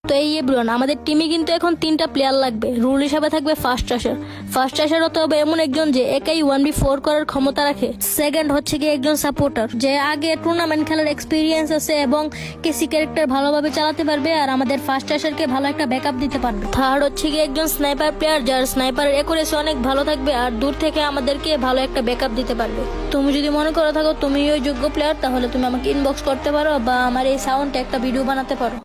তো এই এভরিওয়ান, আমাদের টিমে কিন্তু এখন 3টা প্লেয়ার লাগবে। রুল হিসাবে থাকবে ফার্স্ট টাশার হতে হবে এমন একজন যে একাই 1v4 করার ক্ষমতা রাখে। সেকেন্ড হচ্ছে কি একজন সাপোর্টার, যে আগে টুর্নামেন্ট খেলার এক্সপিরিয়েন্স আছে এবং কেসি ক্যারেক্টার ভালোভাবে চালাতে পারবে আর আমাদের ফার্স্ট টাশারকে ভালো একটা ব্যাকআপ দিতে পারবে। থার্ড হচ্ছে কি একজন স্নাইপার প্লেয়ার, যার স্নাইপারের একুরেসি অনেক ভালো থাকবে আর দূর থেকে আমাদেরকে ভালো একটা ব্যাকআপ দিতে পারবে। তুমি যদি মনে করে থাকো তুমি ওই যোগ্য প্লেয়ার, তাহলে তুমি আমাকে ইনবক্স করতে পারো বা আমার এই সাউন্ডে একটা ভিডিও বানাতে পারো।